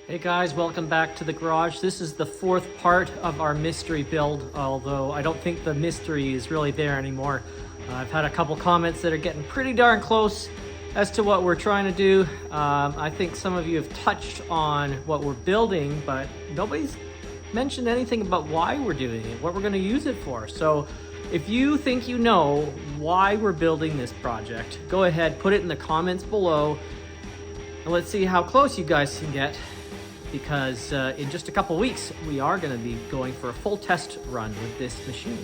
Hey guys, welcome back to the garage. This is the fourth part of our mystery build, although I don't think the mystery is really there anymore. I've had a couple comments that are getting pretty darn close as to what we're trying to do. I think some of you have touched on what we're building, but nobody's mentioned anything about why we're doing it, what we're going to use it for. So if you think you know why we're building this project, go ahead, put it in the comments below, and let's see how close you guys can get. Because in just a couple weeks, we are going to be going for a full test run with this machine.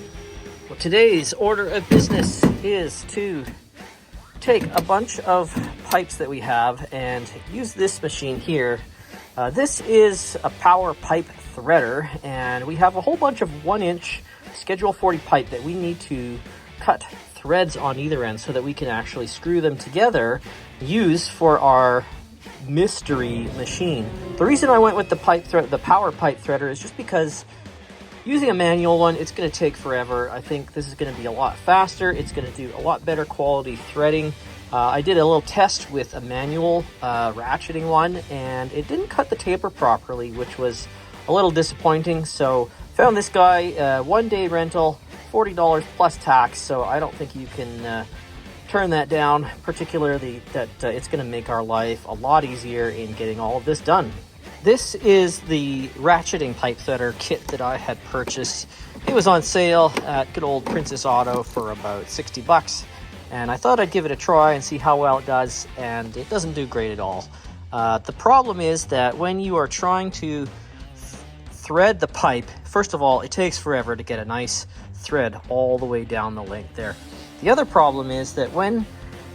Well, today's order of business is to take a bunch of pipes that we have and use this machine here. This is a power pipe threader, and we have a whole bunch of 1-inch Schedule 40 pipe that we need to cut threads on either end so that we can actually screw them together, use for our mystery machine. The reason I went with the power pipe threader is just because using a manual one, it's going to take forever. I think this is going to be a lot faster. It's going to do a lot better quality threading. I did a little test with a manual ratcheting one, and it didn't cut the taper properly, which was a little disappointing. So found this guy, 1-day rental, $40 plus tax. So I don't think you can turn that down, particularly that it's going to make our life a lot easier in getting all of this done. This is the ratcheting pipe threader kit that I had purchased. It was on sale at good old Princess Auto for about 60 bucks, and I thought I'd give it a try and see how well it does, and it doesn't do great at all. The problem is that when you are trying to thread the pipe, first of all, it takes forever to get a nice thread all the way down the length there. The other problem is that when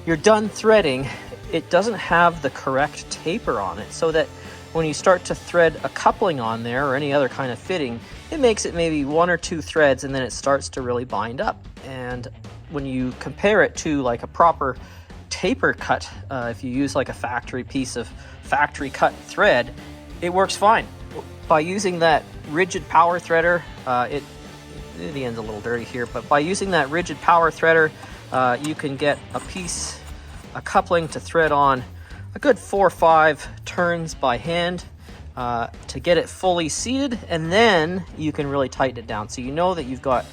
you're done threading, it doesn't have the correct taper on it, so that when you start to thread a coupling on there or any other kind of fitting, it makes it maybe 1 or 2 threads, and then it starts to really bind up. And when you compare it to like a proper taper cut, if you use like a factory piece of factory cut thread, it works fine. By using that rigid power threader, the end's a little dirty here, but by using that rigid power threader, you can get a coupling to thread on a good 4 or 5 turns by hand to get it fully seated, and then you can really tighten it down. So you know that you've got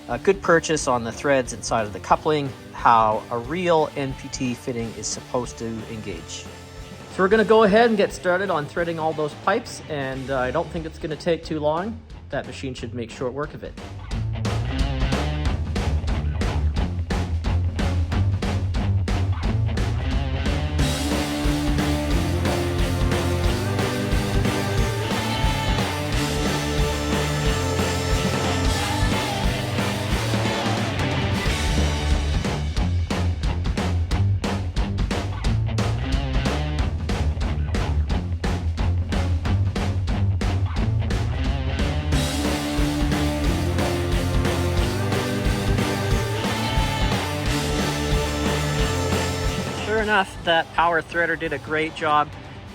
a good purchase on the threads inside of the coupling, how a real NPT fitting is supposed to engage. So we're going to go ahead and get started on threading all those pipes, and I don't think it's going to take too long. That machine should make short work of it. Sure enough, that power threader did a great job.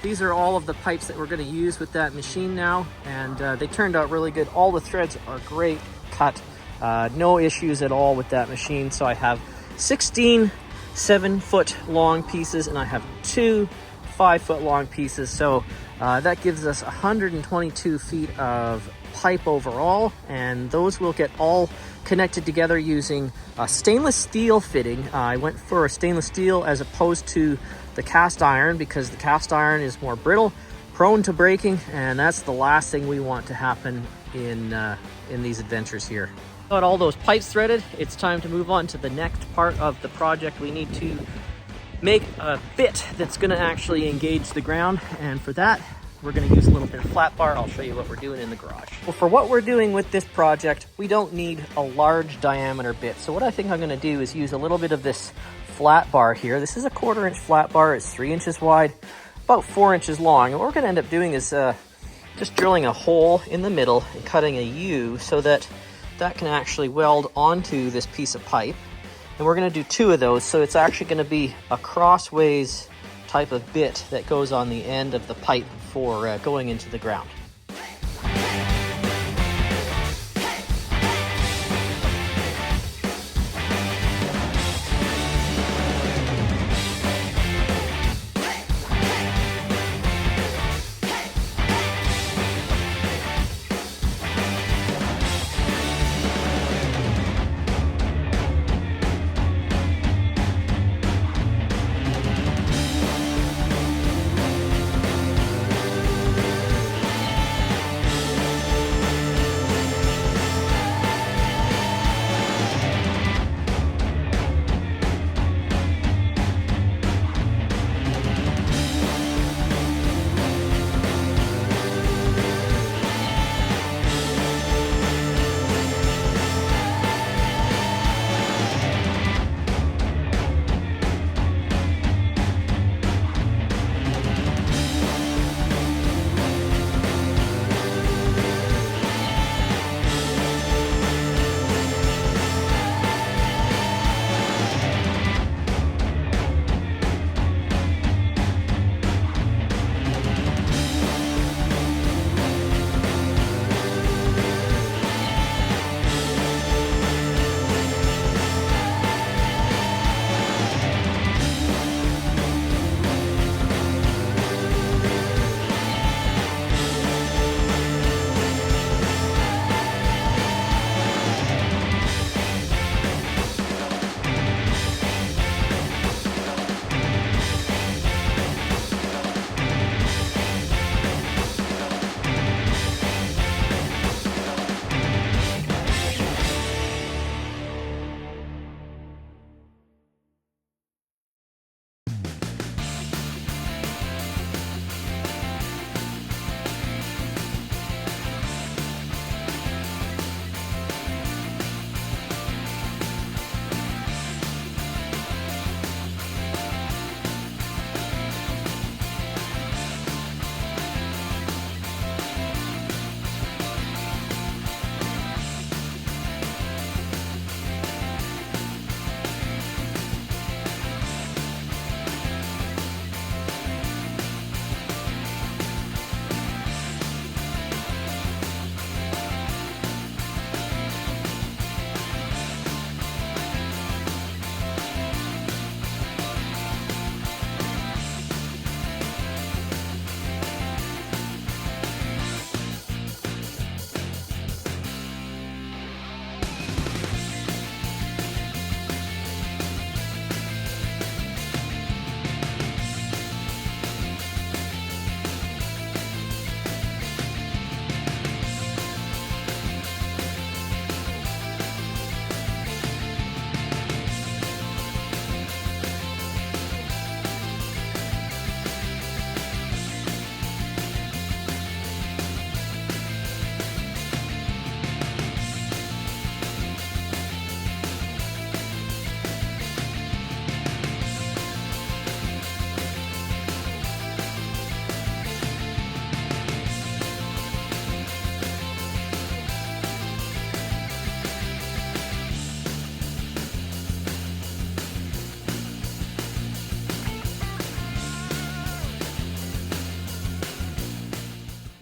These are all of the pipes that we're going to use with that machine now, and they turned out really good. All the threads are great cut, no issues at all with that machine. So I have 16 7-foot long pieces, and I have 2 5-foot long pieces. So that gives us 122 feet of pipe overall, and those will get all connected together using a stainless steel fitting. I went for a stainless steel as opposed to the cast iron because the cast iron is more brittle, prone to breaking, and that's the last thing we want to happen in these adventures here. Got all those pipes threaded. It's time to move on to the next part of the project. We need to make a bit that's going to actually engage the ground, and for that we're going to use a little bit of flat bar. I'll show you what we're doing in the garage. Well, for what we're doing with this project, we don't need a large diameter bit. So what I think I'm going to do is use a little bit of this flat bar here. This is a 1/4 inch flat bar. It's 3 inches wide, about 4 inches long. And what we're going to end up doing is just drilling a hole in the middle and cutting a U so that that can actually weld onto this piece of pipe. And we're going to do 2 of those. So it's actually going to be a crossways type of bit that goes on the end of the pipe for going into the ground.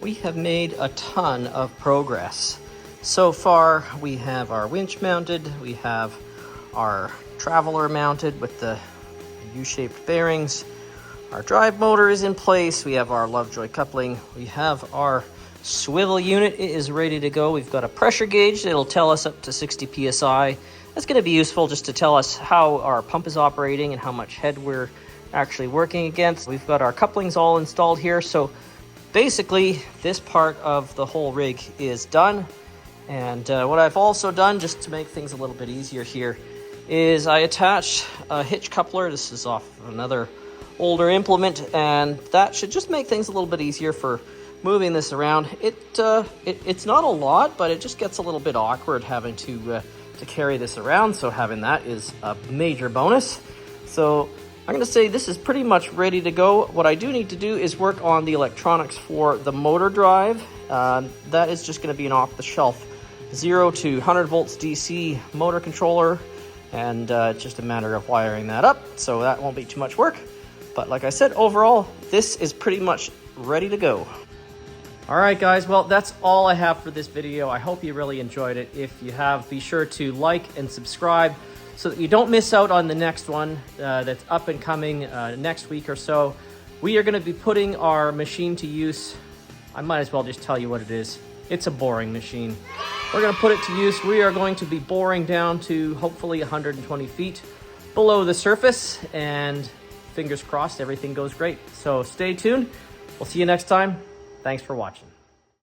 we have made a ton of progress. So far, we have our winch mounted, we have our traveler mounted with the U-shaped bearings, our drive motor is in place, we have our Lovejoy coupling, we have our swivel unit, it is ready to go. We've got a pressure gauge that'll tell us up to 60 psi. That's going to be useful just to tell us how our pump is operating and how much head we're actually working against. We've got our couplings all installed here, so basically this part of the whole rig is done. And what I've also done, just to make things a little bit easier here, is I attached a hitch coupler. This is off another older implement, and that should just make things a little bit easier for moving this around. It's not a lot, but it just gets a little bit awkward having to carry this around, so having that is a major bonus. So I'm going to say this is pretty much ready to go. What I do need to do is work on the electronics for the motor drive. That is just going to be an off-the-shelf 0 to 100 volts DC motor controller, and it's just a matter of wiring that up, so that won't be too much work. But like I said, overall, this is pretty much ready to go. All right, guys, well, that's all I have for this video. I hope you really enjoyed it. If you have, be sure to like and subscribe so that you don't miss out on the next one that's up and coming next week or so. We are going to be putting our machine to use. I might as well just tell you what it is. It's a boring machine. We're going to put it to use. We are going to be boring down to hopefully 120 feet below the surface, and fingers crossed everything goes great. So stay tuned. We'll see you next time. Thanks for watching.